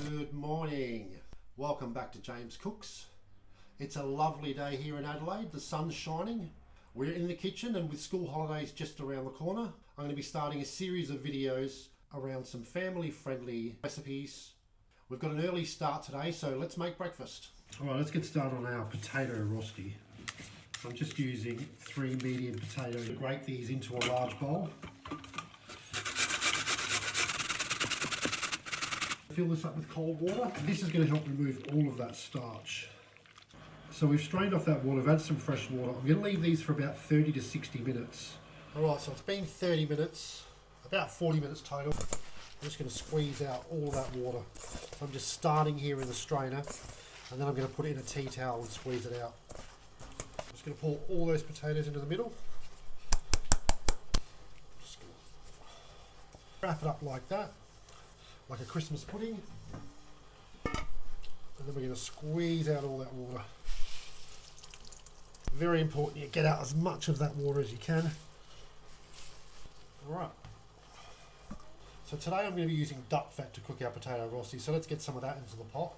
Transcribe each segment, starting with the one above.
Good morning. Welcome back to James Cooks. It's a lovely day here in Adelaide. The sun's shining. We're in the kitchen, and with school holidays just around the corner, I'm going to be starting a series of videos around some family-friendly recipes. We've got an early start today, so let's make breakfast. All right, let's get started on our potato rosti. I'm just using 3 medium potatoes to grate these into a large bowl. Fill this up with cold water. This is going to help remove all of that starch. So we've strained off that water, we've added some fresh water. I'm going to leave these for about 30 to 60 minutes. Alright, so it's been 30 minutes, about 40 minutes total. I'm just going to squeeze out all that water. So I'm just starting here in the strainer, and then I'm going to put it in a tea towel and squeeze it out. I'm just going to pour all those potatoes into the middle. Just going to wrap it up like that, like a Christmas pudding, and then we're going to squeeze out all that water. Very important you get out as much of that water as you can. Alright, so today I'm going to be using duck fat to cook our potato rosti, so let's get some of that into the pot.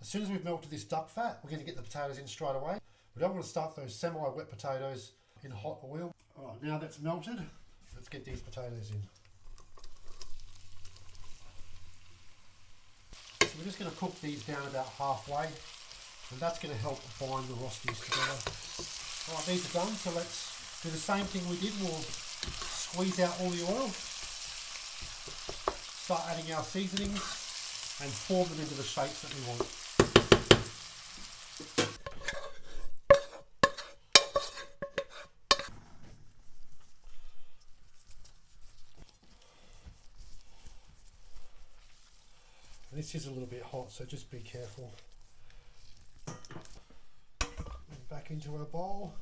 As soon as we've melted this duck fat, we're going to get the potatoes in straight away. We don't want to start those semi-wet potatoes in hot oil. Alright, now that's melted, let's get these potatoes in. So we're just going to cook these down about halfway, and that's going to help bind the rostis together. Alright, these are done, so let's do the same thing we did. We'll squeeze out all the oil, start adding our seasonings, and form them into the shapes that we want. This is a little bit hot, so just be careful. And back into our bowl.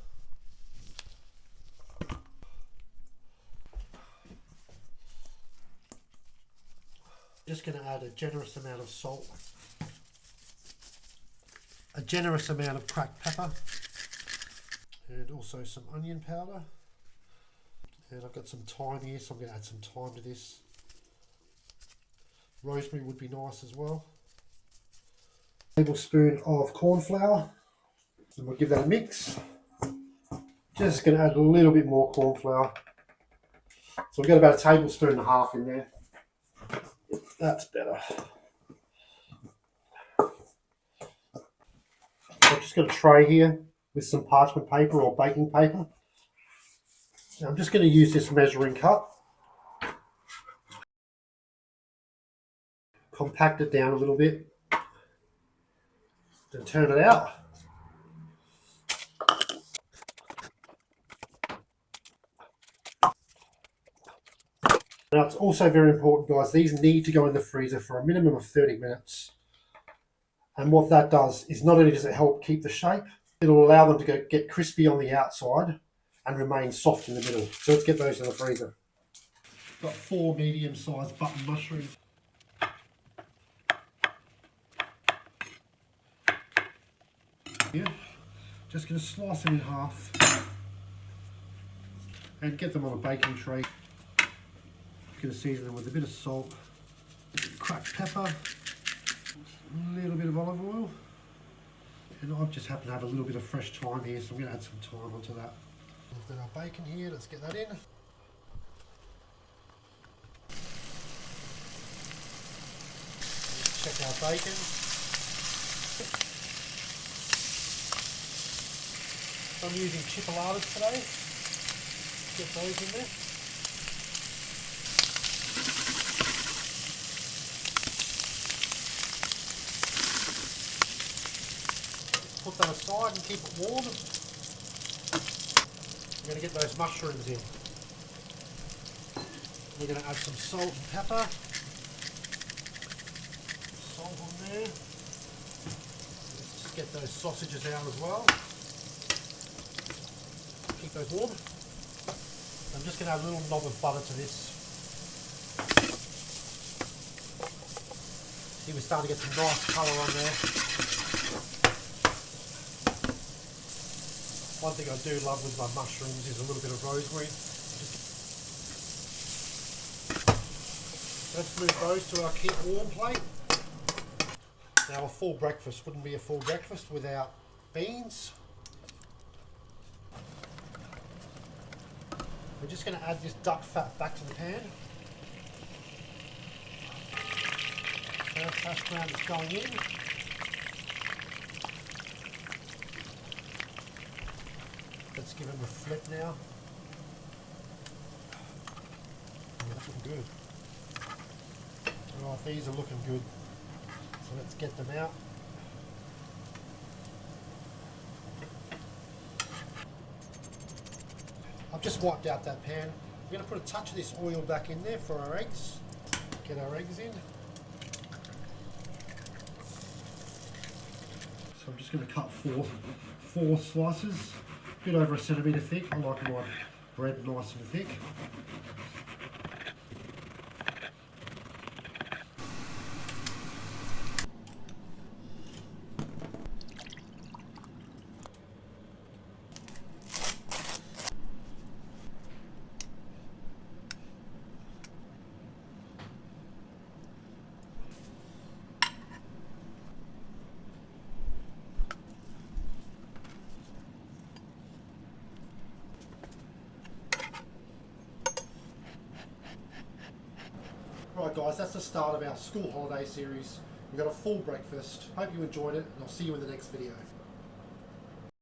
Just going to add a generous amount of salt, a generous amount of cracked pepper, and also some onion powder. And I've got some thyme here, so I'm going to add some thyme to this. Rosemary would be nice as well. A tablespoon of cornflour, and we'll give that a mix. Just going to add a little bit more cornflour. So we've got about 1.5 tablespoons in there. That's better. I've just got a tray here with some parchment paper or baking paper. Now I'm just going to use this measuring cup. Compact it down a little bit, then turn it out. Now it's also very important, guys, these need to go in the freezer for a minimum of 30 minutes. And what that does is not only does it help keep the shape, it'll allow them to get crispy on the outside and remain soft in the middle. So let's get those in the freezer. Got 4 medium-sized button mushrooms. Yeah, just going to slice them in half and get them on a baking tray. Going to season them with a bit of salt, cracked pepper, a little bit of olive oil, and I've just happened to have a little bit of fresh thyme here, so I'm going to add some thyme onto that. We've got our bacon here, let's get that in. Let's check our bacon. I'm using chipolatas today. Get those in there. Put that aside and keep it warm. We're going to get those mushrooms in. We're going to add some salt and pepper. Salt on there. Let's just get those sausages out as well. Keep those warm. I'm just going to add a little knob of butter to this. See, we're starting to get some nice colour on there. One thing I do love with my mushrooms is a little bit of rosemary. Let's move those to our keep warm plate. Now a full breakfast wouldn't be a full breakfast without beans. We're just going to add this duck fat back to the pan. First hash brown is going in. Let's give them a flip now. Oh, that's looking good. Alright, these are looking good. So let's get them out. I've just wiped out that pan. We're going to put a touch of this oil back in there for our eggs. Get our eggs in. So I'm just going to cut four slices, a bit over 1 centimetre thick. I like my bread nice and thick. Right guys, that's the start of our school holiday series. We've got a full breakfast. Hope you enjoyed it, and I'll see you in the next video.